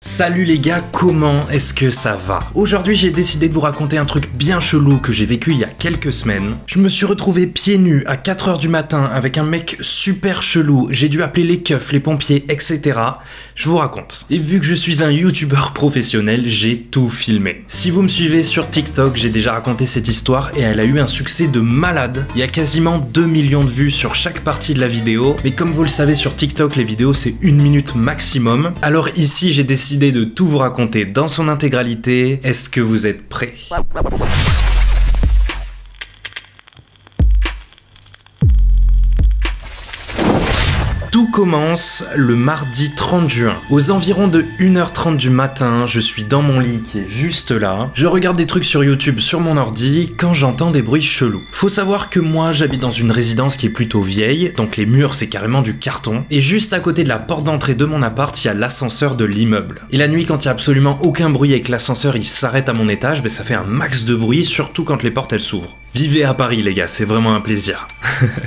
Salut les gars, comment est-ce que ça va? Aujourd'hui j'ai décidé de vous raconter un truc bien chelou que j'ai vécu il y a quelques semaines. Je me suis retrouvé pieds nus à 4 h du matin avec un mec super chelou, j'ai dû appeler les keufs, les pompiers, etc. Je vous raconte. Et vu que je suis un youtubeur professionnel, j'ai tout filmé. Si vous me suivez sur TikTok, j'ai déjà raconté cette histoire et elle a eu un succès de malade. Il y a quasiment 2 millions de vues sur chaque partie de la vidéo, mais comme vous le savez sur TikTok, les vidéos c'est 1 minute maximum. Alors ici j'ai décidé de tout vous raconter dans son intégralité. Est-ce que vous êtes prêts? Tout commence le mardi 30 juin. Aux environs de 1 h 30 du matin, je suis dans mon lit qui est juste là. Je regarde des trucs sur YouTube sur mon ordi quand j'entends des bruits chelous. Faut savoir que moi, j'habite dans une résidence qui est plutôt vieille, donc les murs c'est carrément du carton. Et juste à côté de la porte d'entrée de mon appart, il y a l'ascenseur de l'immeuble. Et la nuit, quand il y a absolument aucun bruit et que l'ascenseur il s'arrête à mon étage, ça fait un max de bruit, surtout quand les portes elles s'ouvrent. Vivez à Paris les gars, c'est vraiment un plaisir.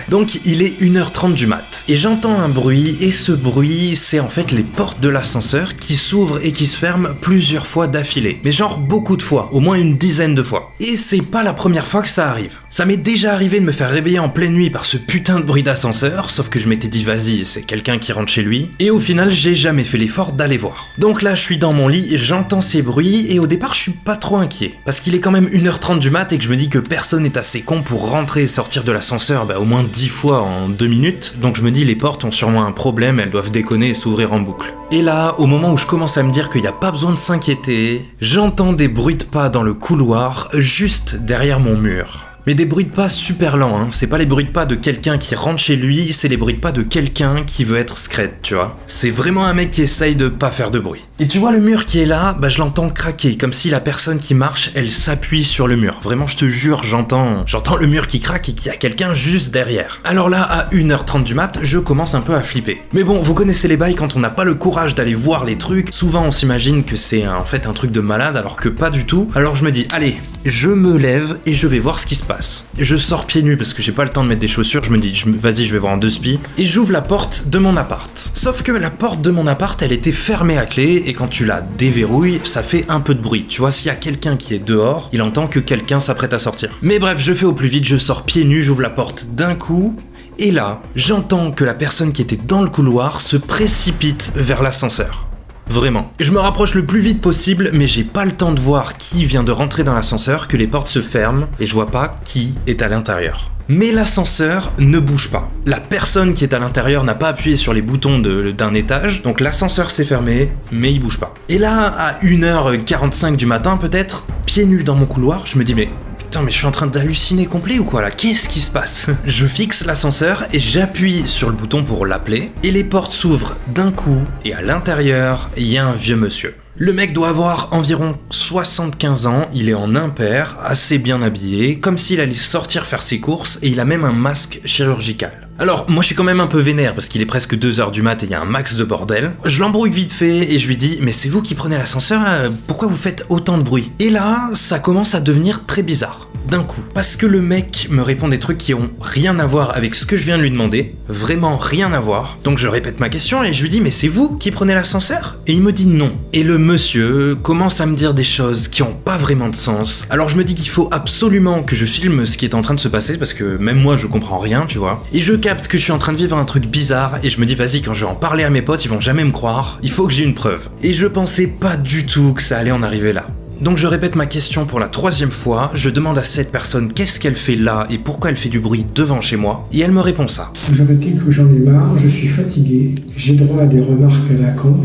Donc il est 1 h 30 du mat, et j'entends un bruit, et ce bruit c'est en fait les portes de l'ascenseur qui s'ouvrent et qui se ferment plusieurs fois d'affilée. Mais genre beaucoup de fois, au moins une dizaine de fois. Et c'est pas la première fois que ça arrive. Ça m'est déjà arrivé de me faire réveiller en pleine nuit par ce putain de bruit d'ascenseur, sauf que je m'étais dit vas-y, c'est quelqu'un qui rentre chez lui, et au final j'ai jamais fait l'effort d'aller voir. Donc là je suis dans mon lit, j'entends ces bruits, et au départ je suis pas trop inquiet, parce qu'il est quand même 1 h 30 du mat et que je me dis que personne n'est assez con pour rentrer et sortir de l'ascenseur au moins 10 fois en 2 minutes, donc je me dis les portes ont sûrement un problème, elles doivent déconner et s'ouvrir en boucle. Et là, au moment où je commence à me dire qu'il n'y a pas besoin de s'inquiéter, j'entends des bruits de pas dans le couloir, juste derrière mon mur. Mais des bruits de pas super lents, hein. C'est pas les bruits de pas de quelqu'un qui rentre chez lui, c'est les bruits de pas de quelqu'un qui veut être scred, tu vois. C'est vraiment un mec qui essaye de pas faire de bruit. Et tu vois le mur qui est là, je l'entends craquer, comme si la personne qui marche, elle s'appuie sur le mur. Vraiment, je te jure, j'entends le mur qui craque et qu'il y a quelqu'un juste derrière. Alors là, à 1 h 30 du mat, je commence un peu à flipper. Mais bon, vous connaissez les bails, quand on n'a pas le courage d'aller voir les trucs, souvent on s'imagine que c'est en fait un truc de malade, alors que pas du tout. Alors je me dis, allez, je me lève et je vais voir ce qui se passe. Je sors pieds nus parce que j'ai pas le temps de mettre des chaussures, je me dis vas-y je vais voir en deux spi, et j'ouvre la porte de mon appart. Sauf que la porte de mon appart elle était fermée à clé, et quand tu la déverrouilles ça fait un peu de bruit. Tu vois, s'il y a quelqu'un qui est dehors, il entend que quelqu'un s'apprête à sortir. Mais bref, je fais au plus vite, je sors pieds nus, j'ouvre la porte d'un coup, et là j'entends que la personne qui était dans le couloir se précipite vers l'ascenseur. Vraiment. Je me rapproche le plus vite possible, mais j'ai pas le temps de voir qui vient de rentrer dans l'ascenseur, que les portes se ferment, et je vois pas qui est à l'intérieur. Mais l'ascenseur ne bouge pas. La personne qui est à l'intérieur n'a pas appuyé sur les boutons d'un étage, donc l'ascenseur s'est fermé, mais il bouge pas. Et là, à 1 h 45 du matin peut-être, pieds nus dans mon couloir, je me dis mais... Putain, mais je suis en train d'halluciner complet ou quoi là? Qu'est-ce qui se passe? Je fixe l'ascenseur et j'appuie sur le bouton pour l'appeler, et les portes s'ouvrent d'un coup, et à l'intérieur, il y a un vieux monsieur. Le mec doit avoir environ 75 ans, il est en impair, assez bien habillé, comme s'il allait sortir faire ses courses, et il a même un masque chirurgical. Alors, moi je suis quand même un peu vénère parce qu'il est presque 2 h du mat et il y a un max de bordel. Je l'embrouille vite fait et je lui dis « Mais c'est vous qui prenez l'ascenseur là? Pourquoi vous faites autant de bruit ?» Et là, ça commence à devenir très bizarre, d'un coup. Parce que le mec me répond des trucs qui ont rien à voir avec ce que je viens de lui demander, vraiment rien à voir. Donc je répète ma question et je lui dis « Mais c'est vous qui prenez l'ascenseur ?» Et il me dit non. Et le monsieur commence à me dire des choses qui ont pas vraiment de sens. Alors je me dis qu'il faut absolument que je filme ce qui est en train de se passer parce que même moi je comprends rien, tu vois. Et je capte que je suis en train de vivre un truc bizarre et je me dis vas-y, quand je vais en parler à mes potes, ils vont jamais me croire, il faut que j'ai une preuve. Et je pensais pas du tout que ça allait en arriver là. Donc je répète ma question pour la 3e fois, je demande à cette personne qu'est-ce qu'elle fait là et pourquoi elle fait du bruit devant chez moi, et elle me répond ça. J'aurais dit que j'en ai marre, je suis fatigué, j'ai droit à des remarques à la con.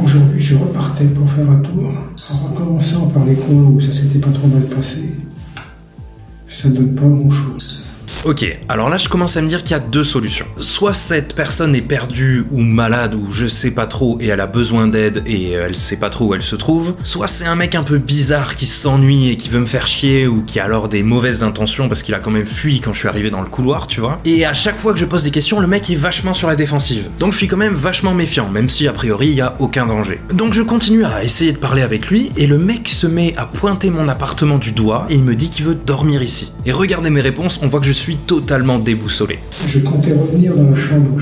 Aujourd'hui je repartais pour faire un tour, en recommençant par les coins où ça s'était pas trop mal passé. Ça donne pas grand chose. Ok, alors là je commence à me dire qu'il y a 2 solutions. Soit cette personne est perdue ou malade ou je sais pas trop et elle a besoin d'aide et elle sait pas trop où elle se trouve. Soit c'est un mec un peu bizarre qui s'ennuie et qui veut me faire chier ou qui a alors des mauvaises intentions parce qu'il a quand même fui quand je suis arrivé dans le couloir, tu vois. Et à chaque fois que je pose des questions, le mec est vachement sur la défensive. Donc je suis quand même vachement méfiant, même si a priori il y a aucun danger. Donc je continue à essayer de parler avec lui et le mec se met à pointer mon appartement du doigt et il me dit qu'il veut dormir ici. Et regardez mes réponses, on voit que je suis totalement déboussolé. Je comptais revenir dans la chambre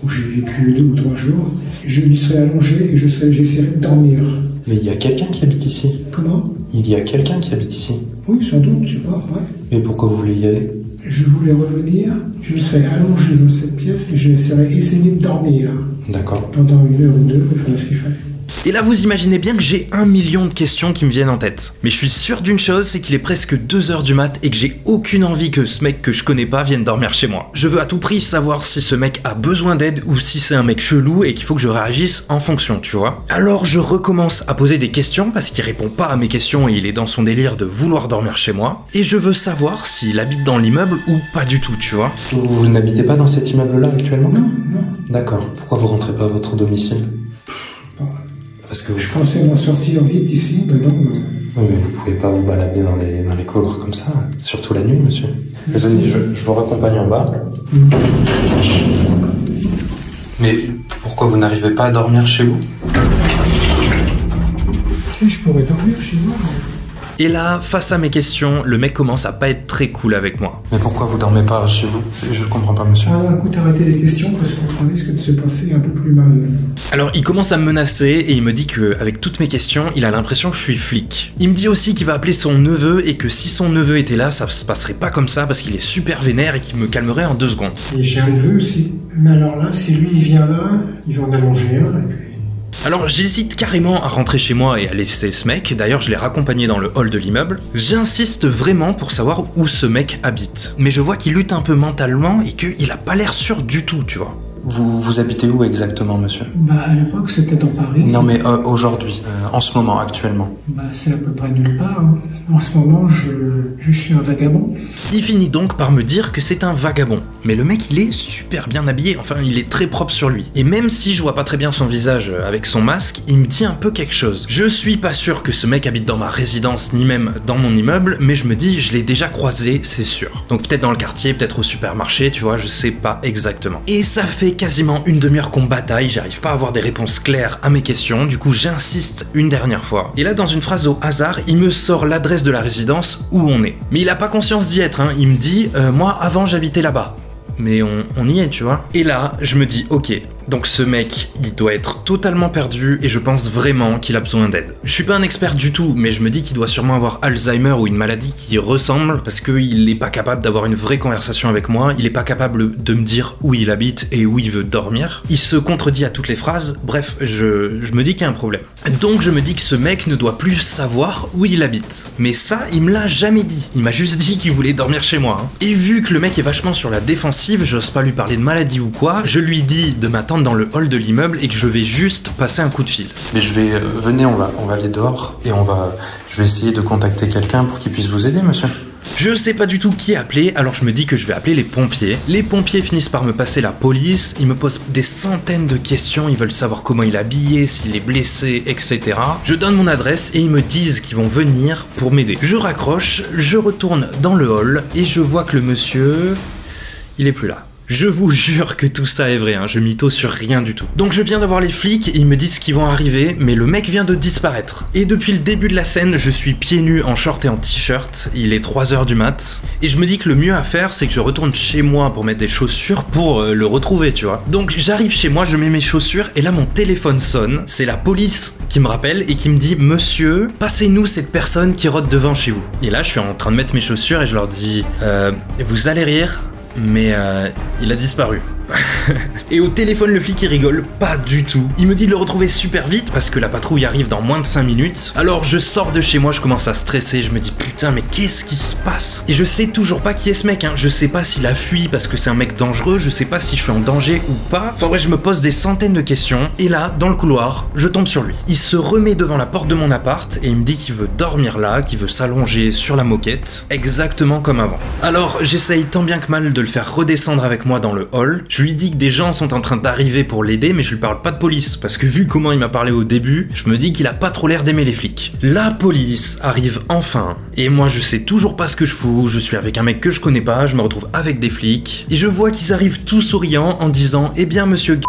où où j'ai vécu 2 ou 3 jours. Je m'y serais allongé et j'essaierais de dormir. Mais il y a quelqu'un qui habite ici. Comment? Il y a quelqu'un qui habite ici. Oui, sans doute, tu vois, ouais. Mais pourquoi vous voulez y aller? Je voulais revenir, je serais allongé dans cette pièce et je serais essayé de dormir. D'accord. Pendant 1 heure ou 2, il fallait ce qu'il fallait. Et là, vous imaginez bien que j'ai 1 million de questions qui me viennent en tête. Mais je suis sûr d'une chose, c'est qu'il est presque 2 h du mat et que j'ai aucune envie que ce mec que je connais pas vienne dormir chez moi. Je veux à tout prix savoir si ce mec a besoin d'aide ou si c'est un mec chelou et qu'il faut que je réagisse en fonction, tu vois. Alors je recommence à poser des questions parce qu'il répond pas à mes questions et il est dans son délire de vouloir dormir chez moi. Et je veux savoir s'il habite dans l'immeuble ou pas du tout, tu vois. Vous n'habitez pas dans cet immeuble-là actuellement? Non, non. D'accord. Pourquoi vous rentrez pas à votre domicile? Parce que je pensais m'en sortir vite ici, mais non. Oui, mais vous pouvez pas vous balader dans les couloirs comme ça, surtout la nuit, monsieur. Venez, je vous raccompagne en bas. Mais pourquoi vous n'arrivez pas à dormir chez vous? Et je pourrais dormir chez moi. Et là, face à mes questions, le mec commence à pas être très cool avec moi. Mais pourquoi vous dormez pas chez vous? Je ne comprends pas, monsieur. Alors écoute, arrêtez les questions parce qu'on risque de se passer un peu plus mal. Alors il commence à me menacer et il me dit qu'avec toutes mes questions, il a l'impression que je suis flic. Il me dit aussi qu'il va appeler son neveu et que si son neveu était là, ça se passerait pas comme ça parce qu'il est super vénère et qu'il me calmerait en 2 secondes. Et j'ai un neveu aussi. Mais alors là, si lui il vient là, il va en allonger un et puis... Alors j'hésite carrément à rentrer chez moi et à laisser ce mec, d'ailleurs je l'ai raccompagné dans le hall de l'immeuble. J'insiste vraiment pour savoir où ce mec habite. Mais je vois qu'il lutte un peu mentalement et qu'il a pas l'air sûr du tout, tu vois. Vous habitez où exactement, monsieur? Bah à l'époque c'était dans Paris. Non mais aujourd'hui, en ce moment, actuellement. Bah c'est à peu près nulle part. Hein. En ce moment je suis un vagabond. Il finit donc par me dire que c'est un vagabond. Mais le mec il est super bien habillé, enfin il est très propre sur lui. Et même si je vois pas très bien son visage avec son masque, il me dit un peu quelque chose. Je suis pas sûr que ce mec habite dans ma résidence ni même dans mon immeuble, mais je me dis je l'ai déjà croisé, c'est sûr. Donc peut-être dans le quartier, peut-être au supermarché, tu vois, je sais pas exactement. Et ça fait quasiment 1 demi-heure qu'on bataille, j'arrive pas à avoir des réponses claires à mes questions, du coup j'insiste une dernière fois. Et là dans une phrase au hasard, il me sort l'adresse de la résidence où on est. Mais il a pas conscience d'y être, hein. Il me dit moi avant j'habitais là-bas. Mais on y est, tu vois. Et là, je me dis, ok, donc ce mec, il doit être totalement perdu et je pense vraiment qu'il a besoin d'aide. Je suis pas un expert du tout, mais je me dis qu'il doit sûrement avoir Alzheimer ou une maladie qui ressemble parce qu'il est pas capable d'avoir une vraie conversation avec moi, il est pas capable de me dire où il habite et où il veut dormir. Il se contredit à toutes les phrases, bref, je me dis qu'il y a un problème. Donc je me dis que ce mec ne doit plus savoir où il habite. Mais ça, il me l'a jamais dit. Il m'a juste dit qu'il voulait dormir chez moi. Hein. Et vu que le mec est vachement sur la défensive, j'ose pas lui parler de maladie ou quoi, je lui dis de m'attendre dans le hall de l'immeuble et que je vais juste passer un coup de fil. Mais je vais... venez, on va aller dehors et je vais essayer de contacter quelqu'un pour qu'il puisse vous aider, monsieur. Je sais pas du tout qui appeler, alors je me dis que je vais appeler les pompiers. Les pompiers finissent par me passer la police, ils me posent des centaines de questions, ils veulent savoir comment il est habillé, s'il est blessé, etc. Je donne mon adresse et ils me disent qu'ils vont venir pour m'aider. Je raccroche, je retourne dans le hall et je vois que le monsieur... il est plus là. Je vous jure que tout ça est vrai, hein, je mytho sur rien du tout. Donc je viens d'avoir les flics et ils me disent qu'ils vont arriver, mais le mec vient de disparaître. Et depuis le début de la scène, je suis pieds nus en short et en t-shirt, il est 3 h du mat, et je me dis que le mieux à faire, c'est que je retourne chez moi pour mettre des chaussures pour le retrouver, tu vois. Donc j'arrive chez moi, je mets mes chaussures, et là mon téléphone sonne, c'est la police qui me rappelle et qui me dit « Monsieur, passez-nous cette personne qui rôde devant chez vous ». Et là je suis en train de mettre mes chaussures et je leur dis « Vous allez rire ?» mais il a disparu. Et au téléphone, le flic il rigole pas du tout. Il me dit de le retrouver super vite parce que la patrouille arrive dans moins de 5 minutes. Alors je sors de chez moi, je commence à stresser, je me dis putain mais qu'est-ce qui se passe? Et je sais toujours pas qui est ce mec, hein. Je sais pas s'il a fui parce que c'est un mec dangereux, je sais pas si je suis en danger ou pas. Enfin bref, je me pose des centaines de questions. Et là, dans le couloir, je tombe sur lui. Il se remet devant la porte de mon appart et il me dit qu'il veut dormir là, qu'il veut s'allonger sur la moquette, exactement comme avant. Alors j'essaye tant bien que mal de le faire redescendre avec moi dans le hall. Je lui dis que des gens sont en train d'arriver pour l'aider, mais je lui parle pas de police, parce que vu comment il m'a parlé au début, je me dis qu'il a pas trop l'air d'aimer les flics. La police arrive enfin, et moi je sais toujours pas ce que je fous, je suis avec un mec que je connais pas, je me retrouve avec des flics, et je vois qu'ils arrivent tout souriants en disant « Eh bien monsieur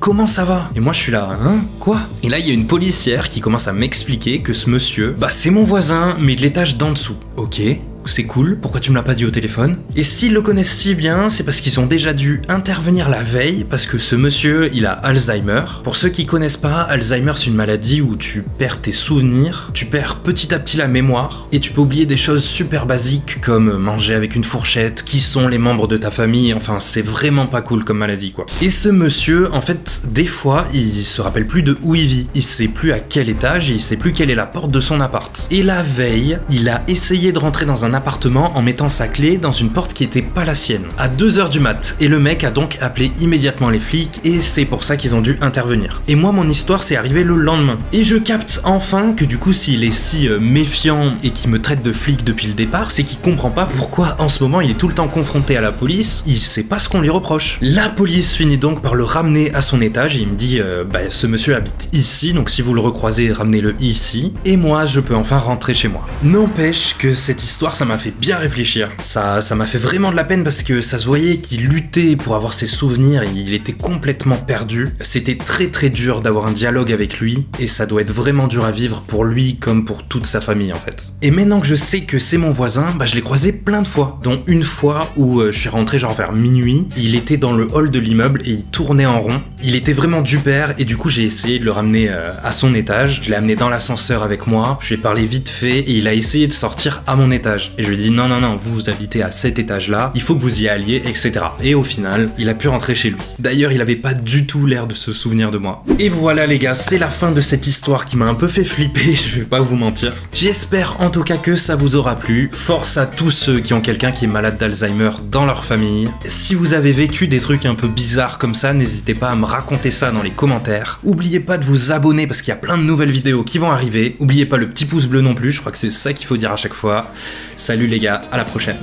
comment ça va ?» Et moi je suis là, hein, quoi? Et là il y a une policière qui commence à m'expliquer que ce monsieur, bah c'est mon voisin, mais de l'étage d'en dessous. Ok. c'est cool, pourquoi tu me l'as pas dit au téléphone? Et s'ils le connaissent si bien, c'est parce qu'ils ont déjà dû intervenir la veille, parce que ce monsieur, il a Alzheimer. Pour ceux qui connaissent pas, Alzheimer c'est une maladie où tu perds tes souvenirs, tu perds petit à petit la mémoire, et tu peux oublier des choses super basiques comme manger avec une fourchette, qui sont les membres de ta famille, enfin c'est vraiment pas cool comme maladie quoi. Et ce monsieur, en fait, des fois, il se rappelle plus de où il vit, il sait plus à quel étage et il sait plus quelle est la porte de son appart. Et la veille, il a essayé de rentrer dans un appartement en mettant sa clé dans une porte qui était pas la sienne, à 2h du mat, et le mec a donc appelé immédiatement les flics et c'est pour ça qu'ils ont dû intervenir. Et moi mon histoire c'est arrivé le lendemain. Et je capte enfin que du coup s'il est si méfiant et qu'il me traite de flic depuis le départ, c'est qu'il comprend pas pourquoi en ce moment il est tout le temps confronté à la police, il sait pas ce qu'on lui reproche. La police finit donc par le ramener à son étage et il me dit ce monsieur habite ici, donc si vous le recroisez, ramenez-le ici, et moi je peux enfin rentrer chez moi. N'empêche que cette histoire ça m'a fait bien réfléchir, ça m'a fait vraiment de la peine parce que ça se voyait qu'il luttait pour avoir ses souvenirs, il était complètement perdu, c'était très dur d'avoir un dialogue avec lui, et ça doit être vraiment dur à vivre pour lui comme pour toute sa famille en fait. Et maintenant que je sais que c'est mon voisin, je l'ai croisé plein de fois, dont une fois où je suis rentré genre vers minuit, il était dans le hall de l'immeuble et il tournait en rond, il était vraiment du père et du coup j'ai essayé de le ramener à son étage, je l'ai amené dans l'ascenseur avec moi, je lui ai parlé vite fait et il a essayé de sortir à mon étage, et je lui ai dit non, vous habitez à cet étage là, il faut que vous y alliez, etc. Et au final, il a pu rentrer chez lui. D'ailleurs, il avait pas du tout l'air de se souvenir de moi. Et voilà les gars, c'est la fin de cette histoire qui m'a un peu fait flipper, je vais pas vous mentir. J'espère en tout cas que ça vous aura plu. Force à tous ceux qui ont quelqu'un qui est malade d'Alzheimer dans leur famille. Si vous avez vécu des trucs un peu bizarres comme ça, n'hésitez pas à me raconter ça dans les commentaires. Oubliez pas de vous abonner parce qu'il y a plein de nouvelles vidéos qui vont arriver. Oubliez pas le petit pouce bleu non plus, je crois que c'est ça qu'il faut dire à chaque fois. Salut les gars, à la prochaine.